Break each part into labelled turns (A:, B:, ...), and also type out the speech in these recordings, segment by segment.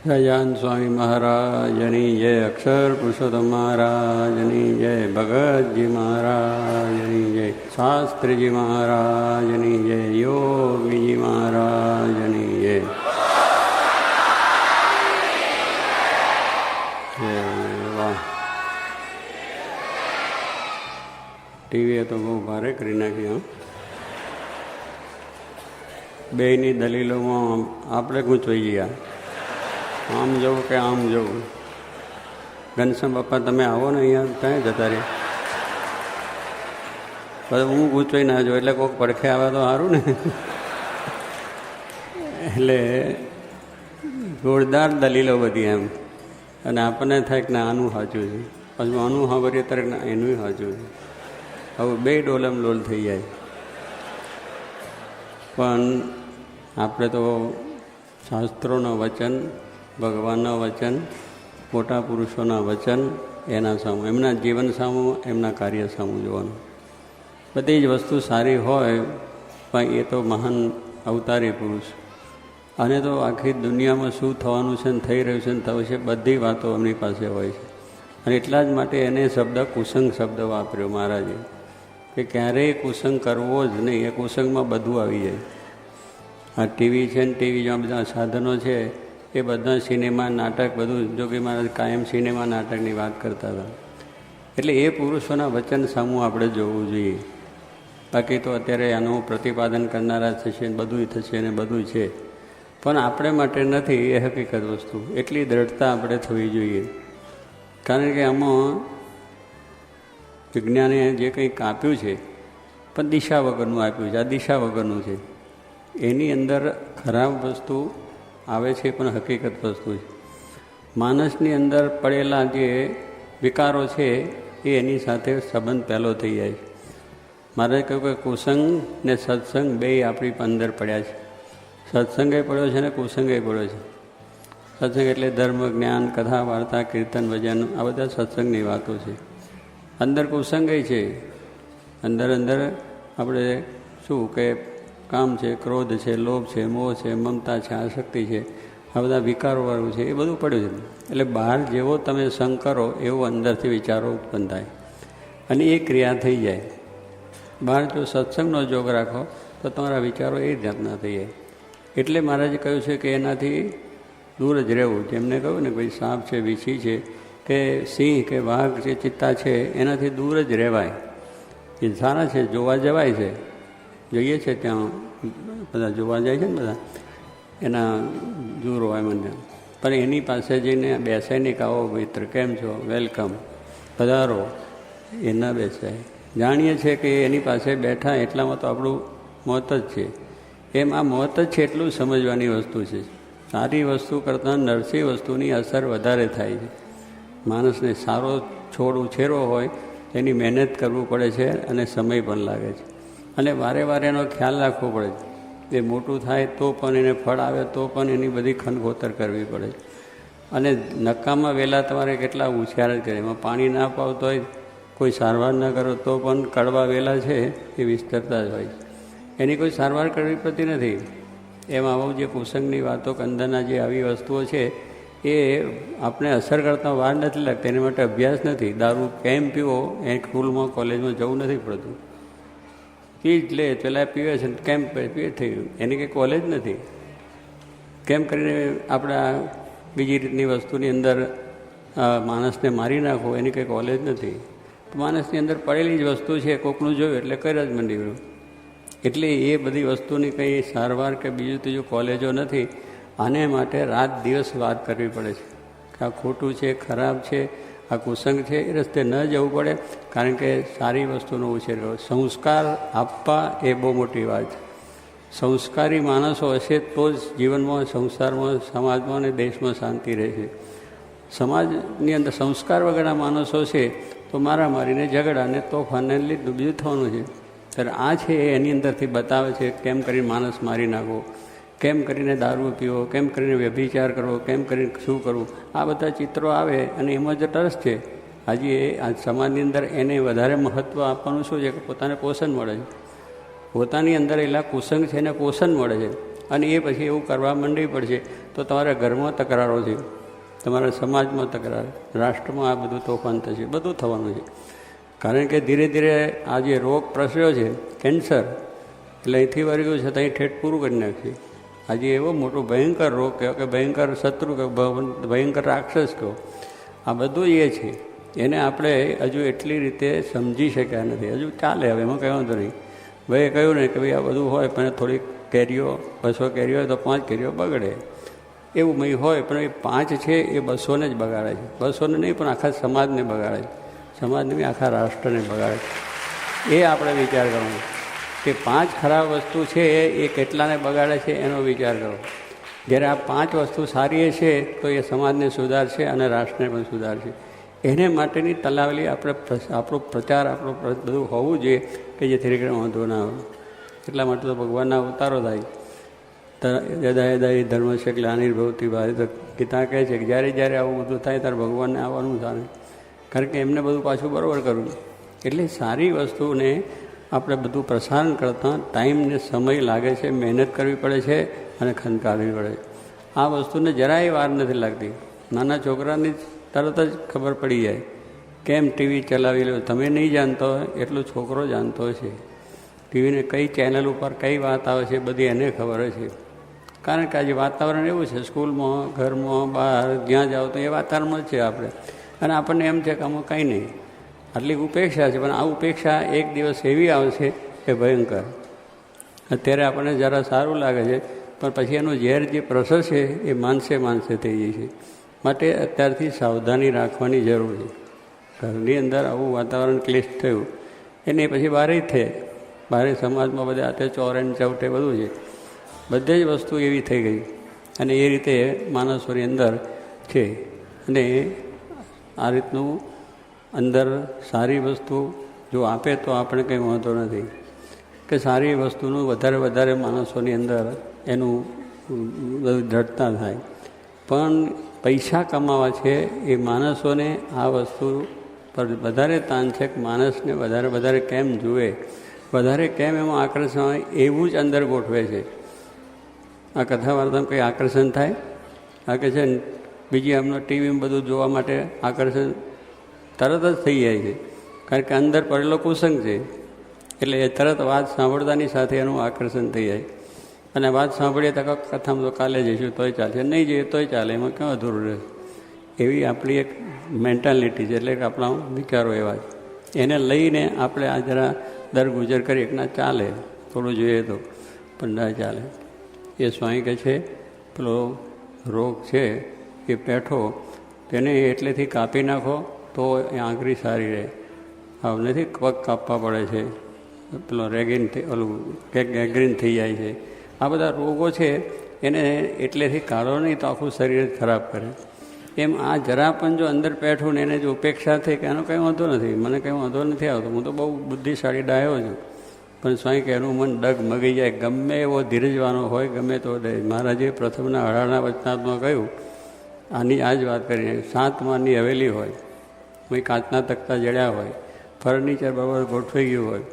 A: સહજાનંદ સ્વામી મહારાજની જય, અક્ષર પુરુષોત્તમ મહારાજની જય, ભગતજી મહારાજની જય, શાસ્ત્રીજી મહારાજની જય, યોગીજી મહારાજની જય. વાહ, ટીવીએ તો બહુ ભારે કરી નાખ્યું. બેયની દલીલોમાં આપણે ગૂંચવાઈ ગયા, આમ જવું કે આમ જવું. ઘનશ્યામ બાપા તમે આવો ને અહીંયા, ક્યાં જતા રહે? પછી હું ગૂંચવાઈ ના જાઉં એટલે કોઈક પડખે આવે તો સારું ને. એટલે જોરદાર દલીલો બધી એમ, અને આપણને થાય કે ના આનું સાચું છે, પછી આનું સાંભળીએ ત્યારે ના એનું સાચું છે. હવે બે ડોલમ ડોલ થઈ જાય. પણ આપણે તો શાસ્ત્રોનું વચન, ભગવાનના વચન, મોટા પુરુષોના વચન, એના સામું, એમના જીવન સામું, એમના કાર્ય સામું જોવાનું. બધી જ વસ્તુ સારી હોય, પણ એ તો મહાન અવતારી પુરુષ, અને તો આખી દુનિયામાં શું થવાનું છે ને થઈ રહ્યું છે ને થયું છે બધી વાતો એમની પાસે હોય છે. અને એટલા જ માટે એને શબ્દ કુસંગ શબ્દ વાપર્યો મહારાજે, કે ક્યારેય કુસંગ કરવો જ નહીં. એ કુસંગમાં બધું આવી જાય. આ ટીવી છે ને ટીવી જેવા બધા સાધનો છે, એ બધા સિનેમા નાટક બધું, જોગી મહારાજ કાયમ સિનેમા નાટકની વાત કરતા હતા. એટલે એ પુરુષોના વચન સામું આપણે જોવું જોઈએ. બાકી તો અત્યારે આનું પ્રતિપાદન કરનારા થશે, બધું થશે ને બધું છે, પણ આપણે માટે નથી એ હકીકત વસ્તુ. એટલી દ્રઢતા આપણે થવી જોઈએ. કારણ કે આમાં વિજ્ઞાને જે કંઈક આપ્યું છે, પણ દિશા વગરનું આપ્યું છે. આ દિશા વગરનું છે. એની અંદર ખરાબ વસ્તુ આવે છે, પણ હકીકત વસ્તુ છે. માણસની અંદર પડેલા જે વિકારો છે એ એની સાથે સંબંધ પહેલો થઈ જાય છે. મારે કહ્યું કે કુસંગ ને સત્સંગ બે આપણી અંદર પડ્યા છે. સત્સંગે પડ્યો છે ને કુસંગે પડ્યો છે. સત્સંગ એટલે ધર્મ, જ્ઞાન, કથા, વાર્તા, કીર્તન, ભજન, આ બધા સત્સંગની વાતો છે. અંદર કુસંગે છે. અંદર આપણે શું કે કામ છે, ક્રોધ છે, લોભ છે, મોહ છે, મમતા છે, આસક્તિ છે, આ બધા વિકારોવાળું છે, એ બધું પડ્યું છે. એટલે બહાર જેવો તમે સંગ કરો એવો અંદરથી વિચારો ઉત્પન્ન થાય, અને એ ક્રિયા થઈ જાય. બહાર જો સત્સંગનો જોગ રાખો તો તમારા વિચારો એ જાતના થઈ જાય. એટલે મહારાજે કહ્યું છે કે એનાથી દૂર જ રહેવું. જેમને કહ્યું ને ભાઈ સાપ છે, વીછી છે, કે સિંહ કે વાઘ છે, ચિત્તા છે, એનાથી દૂર જ રહેવાય. એ સારા છે, જોવા જવાય છે, જોઈએ છે ત્યાં બધા જોવા જાય છે ને બધા, એના જૂરો હોય મને, પણ એની પાસે જઈને બેસાય નહીં કે આવો મિત્ર, કેમ છો, વેલકમ, પધારો, એ ન બેસાય. જાણીએ છીએ કે એની પાસે બેઠા એટલામાં તો આપણું મોત જ છે. એમ આ મોત જ છે એટલું સમજવાની વસ્તુ છે. સારી વસ્તુ કરતાં નરસી વસ્તુની અસર વધારે થાય છે. માણસને સારો છોડ ઉછેરવો હોય એની મહેનત કરવું પડે છે, અને સમય પણ લાગે છે, અને વારે વારે એનો ખ્યાલ રાખવો પડે છે. એ મોટું થાય તો પણ એને ફળ આવે તો પણ એની બધી ખનખોતર કરવી પડે છે. અને નકામા વેલા તમારે કેટલા ઉછેર જ કરે, એમાં પાણી ના પાવતો હોય, કોઈ સારવાર ન કરો તો પણ કડવા વેલા છે એ વિસ્તરતા જ હોય છે. એની કોઈ સારવાર કરવી પડતી નથી. એમાં આવું જે કુસંગની વાતો, અંદરના જે આવી વસ્તુઓ છે એ આપણે અસર કરતાં વાર નથી લાગતી. એના માટે અભ્યાસ નથી. દારૂ કેમ પીવો એ સ્કૂલમાં કોલેજમાં જવું નથી પડતું. પી જ લે, પેલા પીવે છે કેમ પીએ થઈ ગયું, એની કંઈ કોલેજ નથી. કેમ કરીને આપણા બીજી રીતની વસ્તુની અંદર માણસને મારી નાખો, એની કંઈ કોલેજ નથી. માણસની અંદર પડેલી જ વસ્તુ છે, કોકનું જોયું એટલે કર્યા જ મંડી ગયું. એટલે એ બધી વસ્તુની કંઈ સારવાર કે બીજું ત્રીજું કોલેજો નથી. આને માટે રાત દિવસ વાત કરવી પડે છે કે આ ખોટું છે, ખરાબ છે, આ કુસંગ છે, એ રસ્તે ન જવું પડે. કારણ કે સારી વસ્તુનો ઉછેર કરો, સંસ્કાર આપવા એ બહુ મોટી વાત છે. સંસ્કારી માણસો હશે તો જ જીવનમાં, સંસારમાં, સમાજમાં અને દેશમાં શાંતિ રહેશે. સમાજની અંદર સંસ્કાર વગરના માણસો છે તો મારામારીને, ઝઘડાને, તોફાનને લીધું બીજું થવાનું છે. ત્યારે આ છે એની અંદરથી બતાવે છે કેમ કરીને માણસ મારી નાખવો, કેમ કરીને દારૂ પીવો, કેમ કરીને વ્યભિચાર કરવો, કેમ કરીને શું કરવું. આ બધા ચિત્રો આવે અને એમાં જ રસ છે. આજે આ સમાજની અંદર એને વધારે મહત્ત્વ આપવાનું શું છે કે પોતાને પોષણ મળે છે. પોતાની અંદર એટલા કુસંગ છે એને પોષણ મળે છે. અને એ પછી એવું કરવા માંડવી પડશે તો તમારા ઘરમાં તકરારો છે, તમારા સમાજમાં તકરાર, રાષ્ટ્રમાં આ બધું તોફાન થશે, બધું થવાનું છે. કારણ કે ધીરે ધીરે આ જે રોગ પ્રસર્યો છે કેન્સર, એટલે અહીંથી વળી ગયું છે તો અહીં ઠેઠ પૂરું કરી નાખશે. આજે એવો મોટો ભયંકર રોગ કહો કે ભયંકર શત્રુ કહો, ભયંકર રાક્ષસ કહો, આ બધું એ છે. એને આપણે હજુ એટલી રીતે સમજી શક્યા નથી. હજુ ચાલે, હવે એમાં કંઈ વાંધો નહીં. ભાઈએ કહ્યું ને કે ભાઈ આ બધું હોય પણ થોડીક કેરીઓ 200 કેરીઓ હોય તો 5 કેરીઓ બગડે, એવું મય હોય. પણ એ 5 છે એ 200ને જ બગાડે છે. 200ને નહીં પણ આખા સમાજને બગાડે છે, સમાજને બી આખા રાષ્ટ્રને બગાડે છે. એ આપણે વિચાર કરવાનો કે 5 ખરાબ વસ્તુ છે એ કેટલાને બગાડે છે એનો વિચાર કરો. જ્યારે આ 5 વસ્તુ સારી છે તો એ સમાજને સુધારશે અને રાષ્ટ્રને પણ સુધારશે. એને માટેની તલાવલી આપણો પ્રચાર, આપણું બધું હોવું જોઈએ કે જેથી કરીને વાંધો ના આવે. એટલા માટે તો ભગવાનના અવતારો થાય. યદા યદા એ ધર્મ છે એટલે આનિર્ભવતી ભારત ગીતા કહે છે કે જ્યારે જ્યારે આવું બધું થાય ત્યારે ભગવાનને આવવાનું થાય. કારણ કે એમને બધું પાછું બરાબર કરવું. એટલે સારી વસ્તુને આપણે બધું પ્રસારણ કરતાં ટાઈમને સમય લાગે છે, મહેનત કરવી પડે છે અને ખંકારવી પડે છે. આ વસ્તુને જરાય વાર નથી લાગતી. નાના છોકરાની તરત જ ખબર પડી જાય કેમ ટીવી ચલાવી લો. તમે નહીં જાણતો હોય એટલું છોકરો જાણતો છે. ટીવીને કઈ ચેનલ ઉપર કઈ વાત આવે છે બધી એને ખબર છે. કારણ કે આજે વાતાવરણ એવું છે, સ્કૂલમાં, ઘરમાં, બહાર જ્યાં જાઓ તો એ વાતાવરણમાં જ છે આપણે. અને આપણને એમ છે કે આમાં કંઈ નહીં, આટલી ઉપેક્ષા છે. પણ આ ઉપેક્ષા એક દિવસ એવી આવશે કે ભયંકર. અત્યારે આપણને જરા સારું લાગે છે પણ પછી એનું ઝેર જે પ્રોસેસ છે એ માનસે થઈ જાય છે. માટે અત્યારથી સાવધાની રાખવાની જરૂર છે. ઘરની અંદર આવું વાતાવરણ ક્લિષ્ટ થયું એને પછી બહારે જ થાય. બહારે સમાજમાં બધા હાથે ચોરેન ચવટે બધું છે, બધે જ વસ્તુ એવી થઈ ગઈ. અને એ રીતે માણસોની અંદર છે. અને આ રીતનું અંદર સારી વસ્તુ જો આપે તો આપણે કંઈ વાંધો નથી કે સારી વસ્તુનું વધારે માણસોની અંદર એનું દ્રઢતા થાય. પણ પૈસા કમાવા છે એ માણસોને આ વસ્તુ પર વધારે તાન છે કે માણસને વધારે કેમ જુએ, વધારે કેમ એમાં આકર્ષણ હોય એવું જ અંદર ગોઠવે છે. આ કથા વાર્તામાં કંઈ આકર્ષણ થાય? આ કે છે બીજી આમનો ટીવીમાં બધું જોવા માટે આકર્ષણ તરત જ થઈ જાય છે. કારણ કે અંદર પડેલો કુસંગ છે એટલે એ તરત વાત સાંભળતાની સાથે એનું આકર્ષણ થઈ જાય. અને વાત સાંભળીએ તો કથામાં તો કાલે જઈશું તોય ચાલશે, નહીં જઈએ તોય ચાલે, એમાં ક્યાં અધૂરું રહે. એવી આપણી એક મેન્ટાલિટી છે, એટલે કે આપણા વિચારો એવા છે. એને લઈને આપણે આ જરા દરગુજર કરી એકના ચાલે, થોડું જોઈએ તો પણ ના ચાલે. એ સ્વામી કહે છે પેલો રોગ છે એ પેઠો, તેને એટલેથી કાપી નાખો તો એ આંગળી સારી રહે. હવે નથી પગ કાપવા પડે છે, પેલો રેગિન ઓલું ગેંગ્રીન થઈ જાય છે. આ બધા રોગો છે એને એટલેથી કાઢો નહીં તો આખું શરીર ખરાબ કરે. એમ આ જરા પણ જો અંદર પેઠું ને એને જો ઉપેક્ષા થઈ કે એનો કંઈ વાંધો નથી, મને કંઈ વાંધો નથી આવતો, હું તો બહુ બુદ્ધિશાળી ડાયો છું. પણ સ્વામી કે એનું મન ડગ મગી જાય, ગમે એવો ધીરજવાનો હોય ગમે તો ડે. મહારાજે પ્રથમના અઢારના વચનાત્મા કહ્યું, આની આ જ વાત કરીને, 7 માળની હવેલી હોય, કોઈ કાચના તકતા જડ્યા હોય, ફર્નિચર બરાબર ગોઠવાઈ ગયું હોય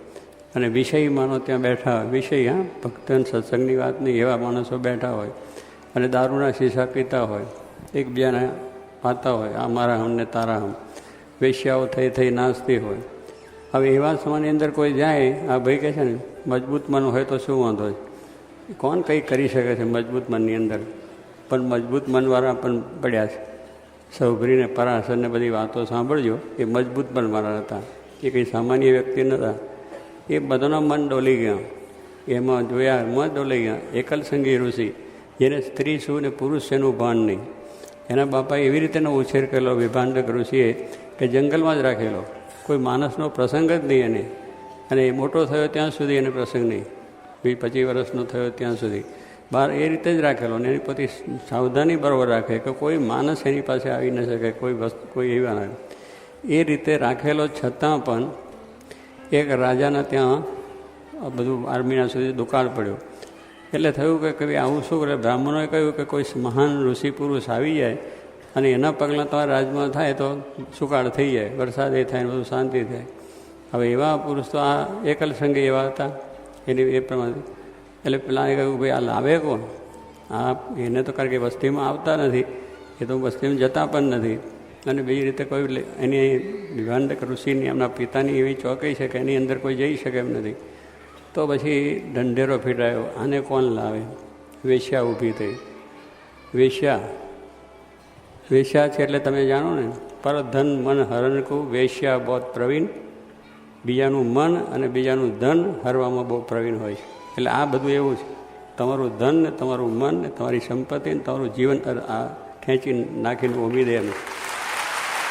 A: અને વિષય માનો ત્યાં બેઠા હોય, વિષય ભક્તન સત્સંગની વાત નહીં એવા માણસો બેઠા હોય અને દારૂના શીશા પીતા હોય, એકબીજાને પાતા હોય, આ મારા હમ ને તારા હમ, વેશ્યાઓ થઈ નાચતી હોય. હવે એવા સમયની અંદર કોઈ જાય, આ ભાઈ કહે છે ને મજબૂત મન હોય તો શું વાંધો છે, કોણ કંઈ કરી શકે છે મજબૂત મનની અંદર. પણ મજબૂત મનવાળા પણ પડ્યા છે. સૌભરીને પરાશરને બધી વાતો સાંભળજો, એ મજબૂત મનવાળા હતા, એ કંઈ સામાન્ય વ્યક્તિ નહોતા. એ બધાના મન ડોલી ગયા, એમાં જોયા મન ડોલી ગયા. એકલસંગી ઋષિ, જેને સ્ત્રી શું ને પુરુષ એનું ભાન નહીં. એના બાપાએ એવી રીતેનો ઉછેર કરેલો વિભાંડક ઋષિએ કે જંગલમાં જ રાખેલો, કોઈ માણસનો પ્રસંગ જ નહીં એને. અને એ મોટો થયો ત્યાં સુધી એને પ્રસંગ નહીં, 20-25 વર્ષનો થયો ત્યાં સુધી બહાર એ રીતે જ રાખેલો. અને એની પોતે સાવધાની બરાબર રાખે કે કોઈ માણસ એની પાસે આવી ન શકે, કોઈ વસ્તુ કોઈ એવા ના. એ રીતે રાખેલો છતાં પણ એક રાજાના ત્યાં બધું આર્મીના સુધી દુકાળ પડ્યો. એટલે થયું કે ભાઈ આવું શું કરે. બ્રાહ્મણોએ કહ્યું કે કોઈ મહાન ઋષિ પુરુષ આવી જાય અને એના પગલાં તમારા રાજમાં થાય તો સુકાળ થઈ જાય, વરસાદ એ થાય, બધું શાંતિ થાય. હવે એવા પુરુષ તો આ એકલસંગી એવા હતા, એની એ પ્રમાણે એટલે પેલા એ કહ્યું, ભાઈ આ લાવે કોણ? એને તો કારણ કે વસ્તીમાં આવતા નથી, એ તો વસ્તીમાં જતા પણ નથી. અને બીજી રીતે કોઈ એની વિભાંડક ઋષિની એમના પિતાની એવી ચોકઈ છે કે એની અંદર કોઈ જઈ શકે એમ નથી. તો પછી ઢંઢેરો ફીટાયો, આને કોણ લાવે? વેશ્યા ઊભી થઈ. વેશ્યા છે એટલે તમે જાણો ને, પર ધન મન હરણકું વેશ્યા બહુ પ્રવીણ. બીજાનું મન અને બીજાનું ધન હરવામાં બહુ પ્રવીણ હોય છે. એટલે આ બધું એવું છે, તમારું ધન ને તમારું મન ને તમારી સંપત્તિ ને તમારું જીવન આ ખેંચી નાખીને ઉમી દે એમ.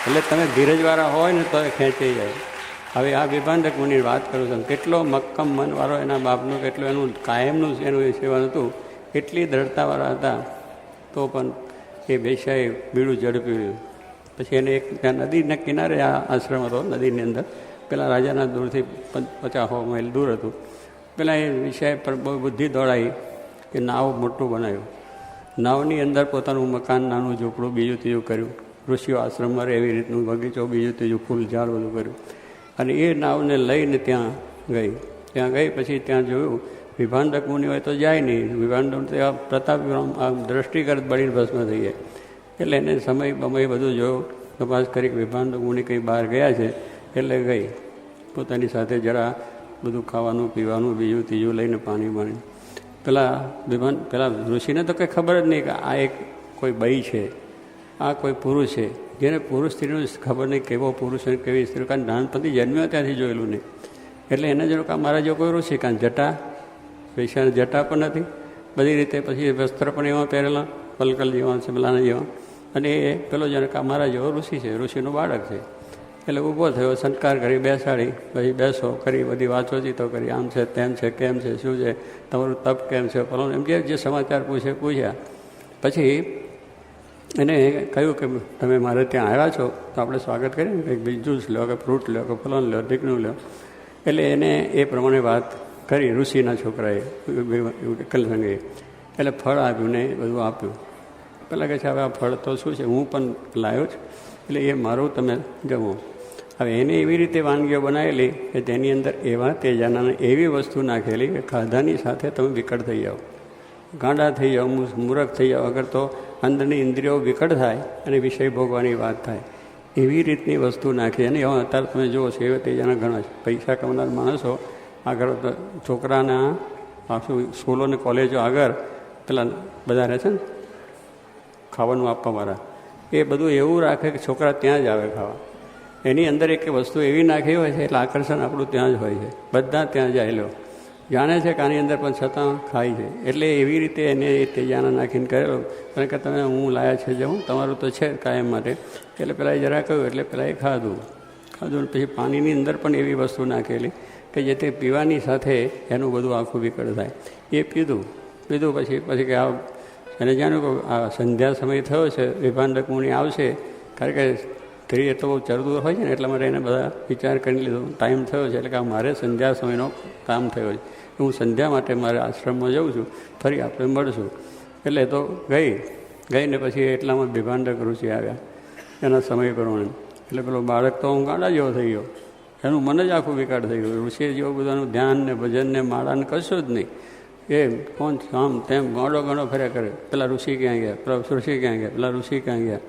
A: એટલે તમે ધીરજવાળા હોય ને તો એ ખેંચાઈ જાય. હવે આ વિભાંડક મુનિની વાત કરું છું, કેટલો મક્કમ મનવાળો એના બાપનું, કેટલું એનું કાયમનું એનું સેવન હતું, એટલી દ્રઢતાવાળા હતા. તો પણ એ વેશ્યાએ બીડું ઝડપ્યું. પછી એને એક ત્યાં નદીના કિનારે આ આશ્રમ હતો, નદીની અંદર પેલા રાજાના દૂરથી 50 માઇલ દૂર હતું. પેલા એ વેશ્યાએ પર બહુ બુદ્ધિ દોડાવી કે નાવ મોટું બનાવ્યું. નાવની અંદર પોતાનું મકાન, નાનું ઝૂંપડું, બીજું ત્રીજું કર્યું. ઋષિઓ આશ્રમમાં રહે એવી રીતનું બગીચો, બીજું ત્રીજું ફૂલ ઝાડ બધું કર્યું. અને એ નાવને લઈને ત્યાં ગઈ. પછી ત્યાં જોયું વિભાંડક મુનિ હોય તો જાય નહીં. વિભાંડક તો પ્રતાપ આમ દ્રષ્ટિગત બળીને ભસ્મ થઈ જાય. એટલે એને સમય બધું જોયું, તપાસ કરી કે વિભાંડક મુનિ કંઈ બહાર ગયા છે. એટલે ગઈ પોતાની સાથે જરા બધું ખાવાનું પીવાનું બીજું ત્રીજું લઈને પાણી પેલા ઋષિને તો કંઈ ખબર જ નહીં કે આ એક કોઈ બઈ છે, આ કોઈ પુરુષ છે. જેને પુરુષ સ્ત્રીનું ખબર નહીં કેવો પુરુષ અને કેવી સ્ત્રી, કારણ નાનપણથી જન્મ્યો ત્યાંથી જોયેલું નહીં. એટલે એને જરૂર કે મારા જો કોઈ ઋષિ, કારણ જટા પૈસાને જટા પણ નથી બધી રીતે. પછી વસ્ત્ર પણ એવા પહેરેલા પલકલ જેવા છે, પેલાના જેવા. અને એ પેલો જાણે કે મારા જેવો ઋષિ છે, ઋષિનું બાળક છે. એટલે ઊભો થયો, સંસ્કાર કરી બેસાડી, પછી બેસો કરી, બધી વાતચીતો કરી, આમ છે તેમ છે, કેમ છે, શું છે, તમારું તપ કેમ છે, ફલો એમ જે સમાચાર પૂછ્યા. પછી એને કહ્યું કે તમે મારે ત્યાં આવ્યા છો તો આપણે સ્વાગત કરીએ ને, કંઈક જ્યુસ લો કે ફ્રૂટ લો કે ફલોન લો, ઢીકણું લો. એટલે એને એ પ્રમાણે વાત કરી ઋષિના છોકરાએ, કલસંગે. એટલે ફળ આપ્યું ને બધું આપ્યું. પહેલાં કહે છે હવે આ ફળ તો શું છે, હું પણ લાવ્યો છું, એટલે એ મારું તમે જમો. હવે એને એવી રીતે વાનગીઓ બનાવેલી કે તેની અંદર એવા તેજાના એવી વસ્તુ નાખેલી કે ખાધાની સાથે તમે વિકટ થઈ જાઓ, ગાંડા થઈ જાઓ, મૂરખ થઈ જાઓ. અગર તો અંદરની ઇન્દ્રિયો વિકટ થાય અને વિષય ભોગવાની વાત થાય, એવી રીતની વસ્તુ નાખી. અને અત્યારે તમે જુઓ છો એવા તેજાના ઘણા પૈસા કમાનાર માણસો આગળ છોકરાના આખું સ્કૂલો અને કોલેજો આગળ પેલા બધા રહે છે ને ખાવાનું આપવાવાળા, એ બધું એવું રાખે કે છોકરા ત્યાં જ આવે ખાવા. એની અંદર એક વસ્તુ એવી નાખી હોય છે એટલે આકર્ષણ આપણું ત્યાં જ હોય છે, બધા ત્યાં જાય લો જાણે છે કે આની અંદર પણ છતાં ખાય છે. એટલે એવી રીતે એને એ તેજાના નાખીને કરેલો. કારણ કે તમે હું લાયા છે જવું તમારું તો છે કાયમ માટે. એટલે પેલા જરા કહ્યું, એટલે પેલા એ ખાધું. પછી પાણીની અંદર પણ એવી વસ્તુ નાખેલી કે જેથી પીવાની સાથે એનું બધું આખું વિકળ થાય. એ પીધું પછી કે આ એને જાણ્યું કે આ સંધ્યા સમય થયો છે, વિભાંડક મુનિ આવશે. કારણ કે સ્ત્રી એ તો બહુ ચરદૂર હોય છે ને, એટલા માટે એને બધા વિચાર કરી લીધો ટાઈમ થયો છે. એટલે કે મારે સંધ્યા સમયનો કામ થયો છે, હું સંધ્યા માટે મારે આશ્રમમાં જાઉં છું, ફરી આપણે મળશું. એટલે તો ગઈ ને પછી એટલામાં વિભાંડક ઋષિ આવ્યા એના સમય પ્રમાણે. એટલે પેલો બાળક તો હું ગાંડા જેવો થઈ ગયો, એનું મન જ આખું વિકાટ થઈ ગયું. ઋષિ જેવું બધાનું ધ્યાન ને ભજન ને માળાને કશું જ નહીં. એ કોણ આમ તેમ ગાંડો ફર્યા કરે. પેલા ઋષિ ક્યાં ગયા, પેલા ઋષિ ક્યાં ગયા.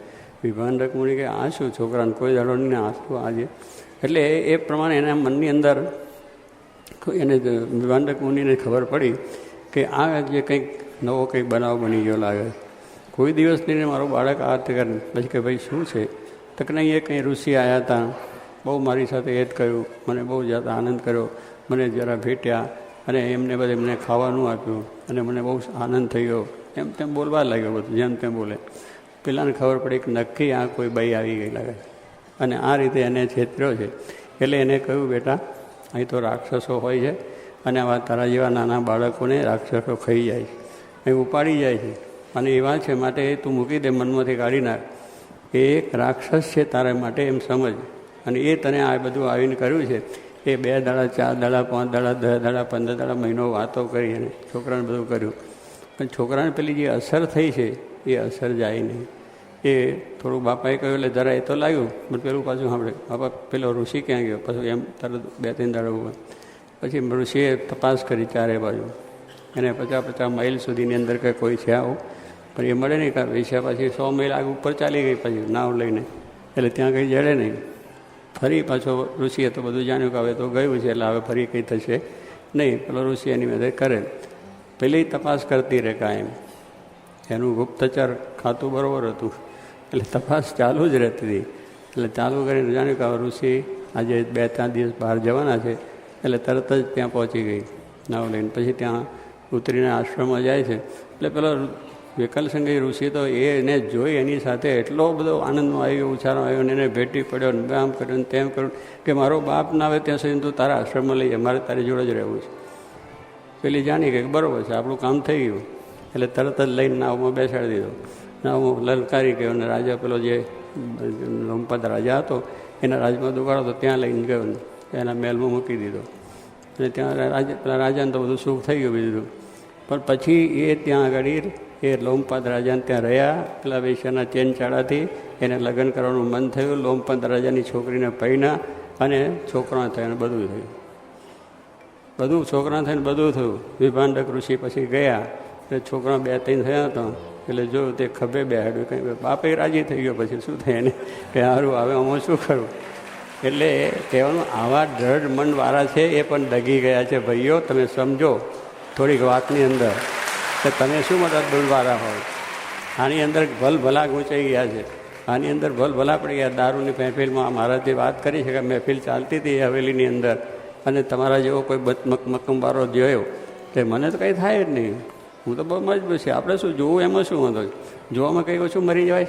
A: વિભાંડક મુનિ કે આ શું છોકરાને કોઈ દાડો નહીં, આ શું આજે. એટલે એ પ્રમાણે એના મનની અંદર એને વિભાંડક મુનિને ખબર પડી કે આ જે કંઈક નવો કંઈક બનાવ બની ગયો લાગે. કોઈ દિવસ નહીં મારો બાળક આ તે કરે. પછી કે ભાઈ શું છે, તો કે નહીં એ કંઈ ઋષિ આવ્યા હતા, બહુ મારી સાથે એ જ કહ્યું, મને બહુ જ્યાદા આનંદ કર્યો, મને જરા ભેટ્યા અને એમને બધે મને ખાવાનું આપ્યું અને મને બહુ આનંદ થયો. એમ તેમ બોલવા લાગ્યો બધું જેમ તેમ બોલે. પેલાને ખબર પડી કે નક્કી આ કોઈ બાઈ આવી ગઈ લાગે અને આ રીતે એને છેતર્યો છે. એટલે એને કહ્યું બેટા અહીં તો રાક્ષસો હોય છે અને આવા તારા જેવા નાના બાળકોને રાક્ષસો ખાઈ જાય છે, અહીં ઉપાડી જાય છે અને એવા છે, માટે તું મૂકી દે, મનમાંથી કાઢી નાખ. એ એક રાક્ષસ છે તારા માટે એમ સમજ. અને એ તને આ બધું આવીને કર્યું છે. એ 2 દાડા 4 દાડા 5 દાડા 10 દાડા 15 દાડા મહિનો વાતો કરી અને છોકરાને બધું કર્યું. પણ છોકરાને પેલી જે અસર થઈ છે એ અસર જાય નહીં. એ થોડું બાપાએ કહ્યું એટલે જરા એ તો લાગ્યું, પણ પેલું પાછું સાંભળે બાપા પેલો ઋષિ ક્યાં ગયો, પાછું એમ તરત 2-3 દાડા ઉભા. પછી ઋષિએ તપાસ કરી ચારે બાજુ, એને 50 માઇલ સુધીની અંદર કે કોઈ છે આવું, પણ એ મળે નહીં. કારણ વેશ્યા પછી 100 માઇલ આગળ ઉપર ચાલી ગઈ પછી નાવ લઈને, એટલે ત્યાં કંઈ જડે નહીં. ફરી પાછો ઋષિએ તો બધું જાણ્યું કે હવે તો ગયું છે, એટલે હવે ફરી કંઈ થશે નહીં. પેલો ઋષિ એની મદદ કરે, પેલી તપાસ કરતી રહે કાયમ. એનું ગુપ્તચર ખાતું બરાબર હતું, એટલે તપાસ ચાલુ જ રહેતી હતી. એટલે ચાલુ કરીને જાણ્યું કે હવે ઋષિ આજે 2-3 દિવસ બહાર જવાના છે, એટલે તરત જ ત્યાં પહોંચી ગઈ નાવ લઈને. પછી ત્યાં ઉતરીને આશ્રમમાં જાય છે. એટલે પેલો વિકલસંગી ઋષિ તો એને જોઈ એની સાથે એટલો બધો આનંદમાં આવ્યો, ઉછાળો આવ્યો, ને એને ભેટી પડ્યો, ને આમ કર્યું ને તેમ કર્યું કે મારો બાપ ના આવે ત્યાં સુધી તું તારા આશ્રમમાં લઈ જાય, મારે તારી જોડે જ રહેવું છે. પેલી જાણી કે બરાબર છે, આપણું કામ થઈ ગયું. એટલે તરત જ લઈને નાવમાં બેસાડી દીધો. નાવમાં લલકારી ગયો, અને રાજા પેલો જે લોમપત રાજા હતો એના રાજમાં દુગાડો તો ત્યાં લઈને ગયો, એના મહેલમાં મૂકી દીધો. અને ત્યાં પેલા રાજાને તો બધું સુખ થઈ ગયું બીજું. પણ પછી એ ત્યાં આગળ એ લોમપત રાજાને ત્યાં રહ્યા. પેલા વેશ્યાના ચેનચાળાથી એને લગ્ન કરવાનું મન થયું. લોમપત રાજાની છોકરીને પૈણા અને છોકરા થયા, બધું થયું. બધું છોકરા થઈને બધું થયું. વિભાંડક ઋષિ પછી ગયા, એટલે છોકરા 2-3 થયા હતા. એટલે જોયું તે ખભે બેહાડ્યું, કંઈ બાપે રાજી થઈ ગયો. પછી શું થાય એને કે સારું હવે આમાં શું કરવું. એટલે કહેવાનું આવા દ્રઢ મનવાળા છે એ પણ ડગી ગયા છે. ભાઈઓ તમે સમજો થોડીક વાતની અંદર કે તમે શું મદદવાળા હોય. આની અંદર ભલભલા ગૂંચાઈ ગયા છે, આની અંદર ભલભલા પડી ગયા. દારૂની મહેફિલમાં મારાથી વાત કરી છે કે મહેફિલ ચાલતી હતી હવેલીની અંદર, અને તમારા જેવો કોઈ મક્કમવાળો જોયો તે મને તો કંઈ થાય જ નહીં. હું તો બહુ મજબૂત છે, આપણે શું જોવું એમાં શું વાંધો, જોવામાં કંઈ ઓછું મરી જવાય.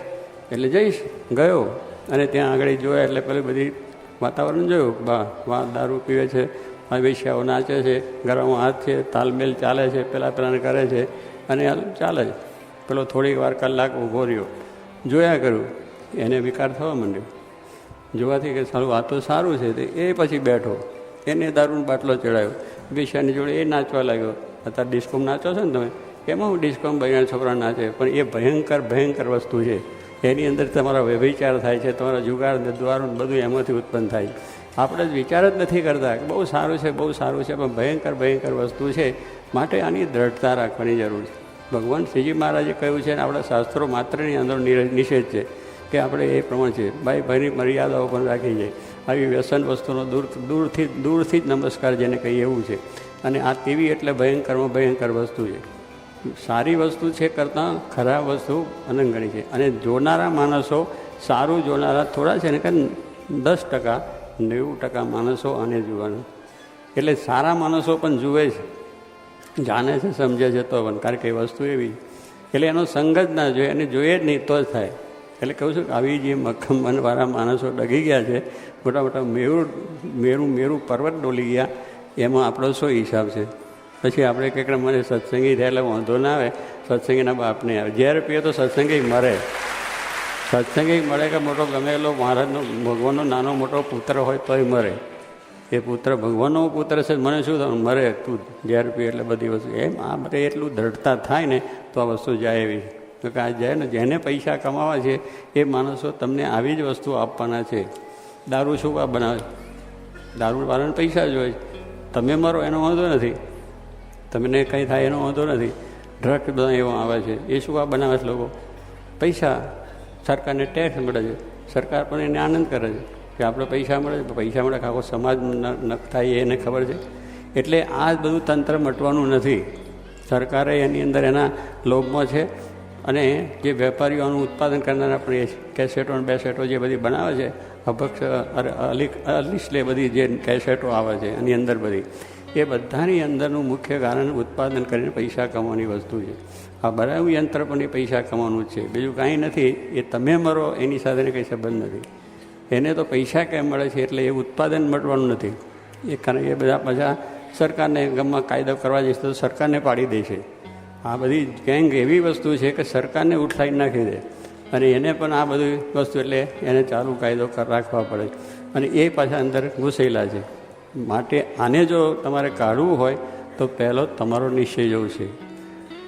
A: એટલે જઈશ ગયો, અને ત્યાં આગળ જોયા એટલે પેલી બધી વાતાવરણ જોયું. વાહ દારૂ પીવે છે, આ વેશ્યાઓ નાચે છે, ગળામાં હાથ છે, તાલમેલ ચાલે છે, પેલાને કરે છે, અને ચાલે છે. પેલો થોડીક વાર કલાક ઊભો રહ્યો, જોયા કર્યું. એને વિકાર થવા માંડ્યો જોવાથી કે સારું આ તો સારું છે. એ પછી બેઠો, એને દારૂનો બાટલો ચડાવ્યો, વેશ્યાની જોડે એ નાચવા લાગ્યો. અત્યારે ડિસ્કોમ નાચો છો ને તમે, એમાં હું ડિસ્કોમ બહેના છોકરા નાચે, પણ એ ભયંકર વસ્તુ છે. એની અંદર તમારા વ્યભિચાર થાય છે, તમારા જુગાર દ્વારો બધું એમાંથી ઉત્પન્ન થાય. આપણે જ વિચાર જ નથી કરતા કે બહુ સારું છે, બહુ સારું છે, પણ ભયંકર વસ્તુ છે. માટે આની દ્રઢતા રાખવાની જરૂર છે. ભગવાન શ્રીજી મહારાજે કહ્યું છે, અને આપણા શાસ્ત્રો માત્રની અંદર નિષેધ છે કે આપણે એ પ્રમાણે છે ભાઈની મર્યાદાઓ પણ રાખી જાય. આવી વ્યસન વસ્તુનો દૂરથી જ નમસ્કાર જેને કહીએ એવું છે. અને આ ટીવી એટલે ભયંકર વસ્તુ છે. સારી વસ્તુ છે કરતાં ખરાબ વસ્તુ અનંગણી છે. અને જોનારા માણસો, સારું જોનારા થોડા છે ને કે 10%, 90% માણસો આને જોવાના. એટલે સારા માણસો પણ જુએ છે, જાણે છે, સમજે છે તો પણ, કારણ કે એ વસ્તુ એવી. એટલે એનો સંગ જ ના જોઈએ, એને જોઈએ જ નહીં તો જ થાય. એટલે કહું છું કે આવી જે મક્કમ મનવાળા માણસો ડગી ગયા છે, મોટા મેરુ પર્વત ડોલી ગયા, એમાં આપણો શું હિસાબ છે. પછી આપણે કંઈક મને સત્સંગી થયા એટલે વાંધો ના આવે, સત્સંગીના બાપને આવે. ઝેર પીએ તો સત્સંગી મરે. સત્સંગી મળે કે મોટો ગમે એટલો મહારાજનો ભગવાનનો નાનો મોટો પુત્ર હોય તોય મરે. એ પુત્ર ભગવાનનો પુત્ર છે, મને શું થયું, મરે. તું ઝેર પીએ એટલે બધી વસ્તુ એમ આ બધે એટલું દ્રઢતા થાય ને તો આ વસ્તુ જાય એવી. તો કે આ જાય ને, જેને પૈસા કમાવા છે એ માણસો તમને આવી જ વસ્તુ આપવાના છે. દારૂ શું આ બનાવે, દારૂવાળાને પૈસા જ હોય. તમે મરો એનો વાંધો નથી, તમને કંઈ થાય એનો વાંધો નથી. ડ્રગ બધા એવા આવે છે, એ શું આ બનાવે છે લોકો, પૈસા. સરકારને ટેક્સ મળે છે, સરકાર પણ એને આનંદ કરે છે કે આપણે પૈસા મળે છે. પૈસા મળે આખો સમાજ નખ થાય એને ખબર છે. એટલે આ બધું તંત્ર મટવાનું નથી. સરકારે એની અંદર એના લોભમાં છે. અને જે વેપારીઓનું ઉત્પાદન કરનારા પણ કેસેટો અને બેસેટો જે બધી બનાવે છે, અલિસ્લે બધી જે કેસેટો આવે છે એની અંદર બધી, એ બધાની અંદરનું મુખ્ય કારણ ઉત્પાદન કરીને પૈસા કમાવાની વસ્તુ છે. આ બનાવ્યું યંત્ર પણ એ પૈસા કમાવાનું જ છે, બીજું કાંઈ નથી. એ તમે મરો એની સાથે કંઈ સંબંધ નથી. એને તો પૈસા કેમ મળે છે એટલે એ ઉત્પાદન મટવાનું નથી. એ કારણ એ બધા પાછા સરકારને ગામમાં કાયદો કરવા જઈશ તો સરકારને પાડી દે છે. આ બધી ગેંગ એવી વસ્તુ છે કે સરકારને ઉઠલાઈ નાખી દે, અને એને પણ આ બધી વસ્તુ એટલે એને ચાલુ કાયદો રાખવા પડે, અને એ પાછા અંદર ઘૂસેલા છે. માટે આને જો તમારે કાઢવું હોય તો પહેલો તમારો નિશ્ચય જવું છે.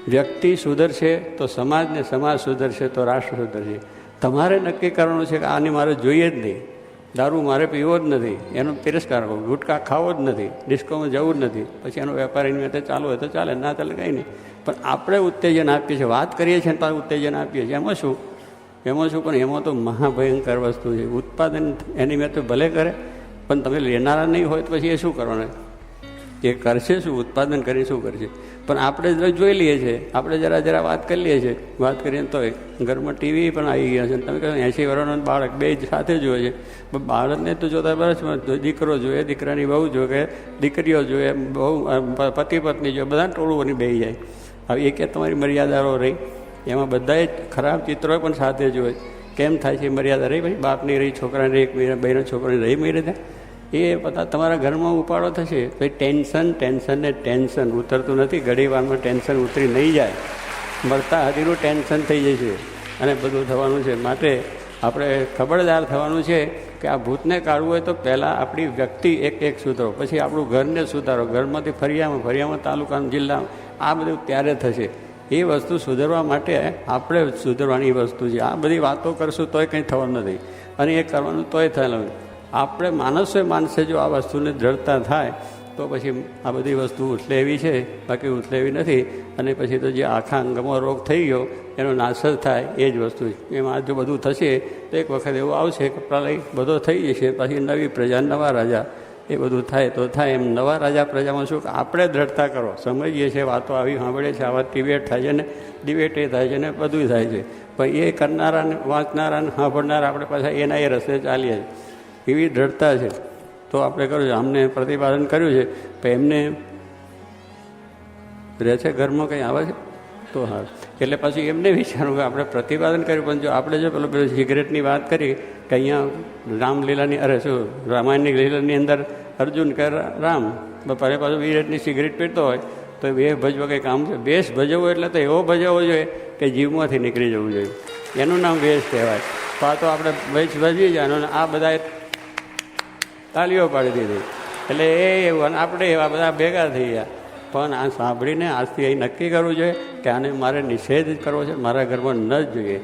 A: વ્યક્તિ સુધરશે તો સમાજ, ને સમાજ સુધરશે તો રાષ્ટ્ર સુધરશે. તમારે નક્કી કરવાનું છે કે આને મારે જોઈએ જ નહીં. દારૂ મારે પીવો જ નથી, એનો તિરસ્કાર કરો. ગુટકા ખાવો જ નથી, ડિસ્કોમાં જવું જ નથી. પછી એનો વેપાર એની માટે ચાલુ હોય તો ચાલે, ના ચાલે કંઈ નહીં. પણ આપણે ઉત્તેજન આપીએ છીએ, વાત કરીએ છીએ ને પાછું ઉત્તેજન આપીએ છીએ. એમાં શું પણ એમાં તો મહાભયંકર વસ્તુ છે. ઉત્પાદન એની મેં તો ભલે કરે, પણ તમે લેનારા નહીં હોય તો પછી એ શું કરવાના? એ કરશે શું? ઉત્પાદન કરીને શું કરશે? પણ આપણે જોઈ લઈએ છીએ, આપણે જરા વાત કરી લઈએ છીએ. વાત કરીએ તો ઘરમાં ટીવી પણ આવી ગયા છે. તમે કહો 80 વર્ષનો બાળક બે સાથે જોઈએ છે. પણ બાળકને તો જોતા બરસ દીકરો જોઈએ, દીકરાની બહુ જોઈએ, દીકરીઓ જોઈએ, બહુ પતિ પત્ની જોઈએ, બધા ટોળું બેસી જાય. હવે એ કે તમારી મર્યાદાઓ રહી, એમાં બધાએ ખરાબ ચિત્રો પણ સાથે જોઈએ. કેમ થાય છે મર્યાદા રહી? ભાઈ બાપની રહી, છોકરાની રહી, બહેનો છોકરાની રહી મરી રહ્યા. એ બધા તમારા ઘરમાં ઉપાડો થશે. ભાઈ ટેન્શન ને ટેન્શન ઉતરતું નથી. ઘડી વારમાં ટેન્શન ઉતરી નહીં જાય, મરતા હદીનું ટેન્શન થઈ જશે અને બધું થવાનું છે. માટે આપણે ખબરદાર થવાનું છે કે આ ભૂતને કાઢવું હોય તો પહેલાં આપણી વ્યક્તિ એક સુધારો, પછી આપણું ઘરને સુધારો, ઘરમાંથી ફરિયામાં તાલુકામાં, જિલ્લામાં, આ બધું ત્યારે થશે. એ વસ્તુ સુધારવા માટે આપણે સુધારવાની વસ્તુ છે. આ બધી વાતો કરશું તોય કંઈ થવાનું નથી, અને એ કરવાનું તોય થયેલું. આપણે માણસે જો આ વસ્તુને દ્રઢતા થાય તો પછી આ બધી વસ્તુ ઉથલેવી છે, બાકી ઉથલેવી નથી. અને પછી તો જે આખા અંગમાં રોગ થઈ ગયો એનો નાશ જ થાય, એ જ વસ્તુ છે. એમાં જો બધું થશે તો એક વખત એવું આવશે કે પ્રલય બધો થઈ જશે, પછી નવી પ્રજા, નવા રાજા, એ બધું થાય તો થાય. એમ નવા રાજા પ્રજામાં શું? આપણે દ્રઢતા કરો. સમજીએ છીએ, વાતો આવી સાંભળીએ છીએ, આવા ડિબેટ થાય છે ને, ડિબેટ એ થાય છે ને, બધું થાય છે. પણ એ કરનારા ને વાંચનારા ને સાંભળનારા આપણે પાછા એના એ રસ્તે ચાલીએ છીએ. એવી દ્રઢતા છે તો આપણે કર્યું છે. અમને પ્રતિપાદન કર્યું છે, પણ એમને રહે છે ઘરમાં કંઈ આવે છે તો હા. એટલે પછી એમને વિચારવું કે આપણે પ્રતિપાદન કર્યું, પણ જો આપણે જો પેલું સિગરેટની વાત કરી કે અહીંયા રામલીલાની રામાયણની લીલાની અંદર અર્જુન કે રામ બપોરે પાછું વિરાટની સિગરેટ પીતો હોય તો બે ભજવા કંઈ કામ છે? વેશ ભજવવો એટલે તો એવો ભજવવો જોઈએ કે જીવમાંથી નીકળી જવું જોઈએ. એનું નામ વેશ કહેવાય. તો આ તો આપણે વેશ ભજવી જાય અને આ બધાએ તાલીઓ પાડી દીધી. એટલે એવું, અને આપણે એવા બધા ભેગા થઈ ગયા. પણ આ સાંભળીને આજથી અહીં નક્કી કરવું જોઈએ કે આને મારે નિષેધ કરવો છે, મારા ઘરમાં ન જ જોઈએ.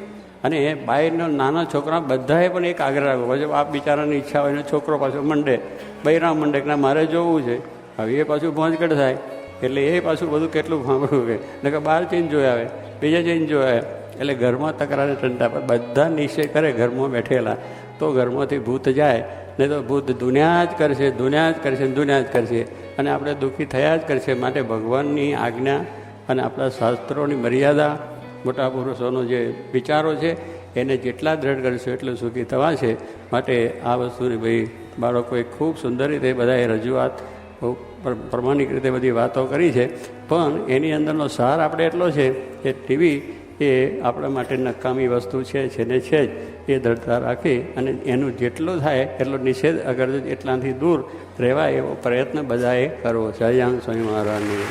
A: અને એ બાયનો નાના છોકરા બધાએ પણ એક આગ્રહ રાખવો. પછી આ બિચારાની ઈચ્છા હોય ને છોકરો પાછો મંડે, બૈરા મંડે કે ના મારે જોવું છે. હવે એ પાછું ભોંજગઢ થાય, એટલે એ પાછું બધું કેટલું સાંભળવું કે ને કે બહાર જઈને જોયા આવે, બીજા જઈને જોયા આવે. એટલે ઘરમાં તકરારે ટંટા પર બધા નિશ્ચય કરે ઘરમાં બેઠેલા, તો ઘરમાંથી ભૂત જાય. નહીં તો ભૂત દુનિયા જ કરશે. અને આપણે દુઃખી થયા જ કરશે. માટે ભગવાનની આજ્ઞા અને આપણા શાસ્ત્રોની મર્યાદા, મોટા પુરુષોનો જે વિચારો છે એને જેટલા દ્રઢ કરશો એટલું સુખી થવા છે. માટે આ વસ્તુની ભાઈ બાળકોએ ખૂબ સુંદર રીતે બધાએ રજૂઆત, પ્રમાણિક રીતે બધી વાતો કરી છે. પણ એની અંદરનો સાર આપણે એટલો છે કે ટીવી એ આપણા માટે નકામી વસ્તુ છે ને છે જ. એ દ્રઢતા રાખી અને એનું જેટલું થાય એટલો નિષેધ અગર એટલાથી દૂર રહેવાય એવો પ્રયત્ન બધાએ કરવો. સહજાન સ્વામી મહારાજની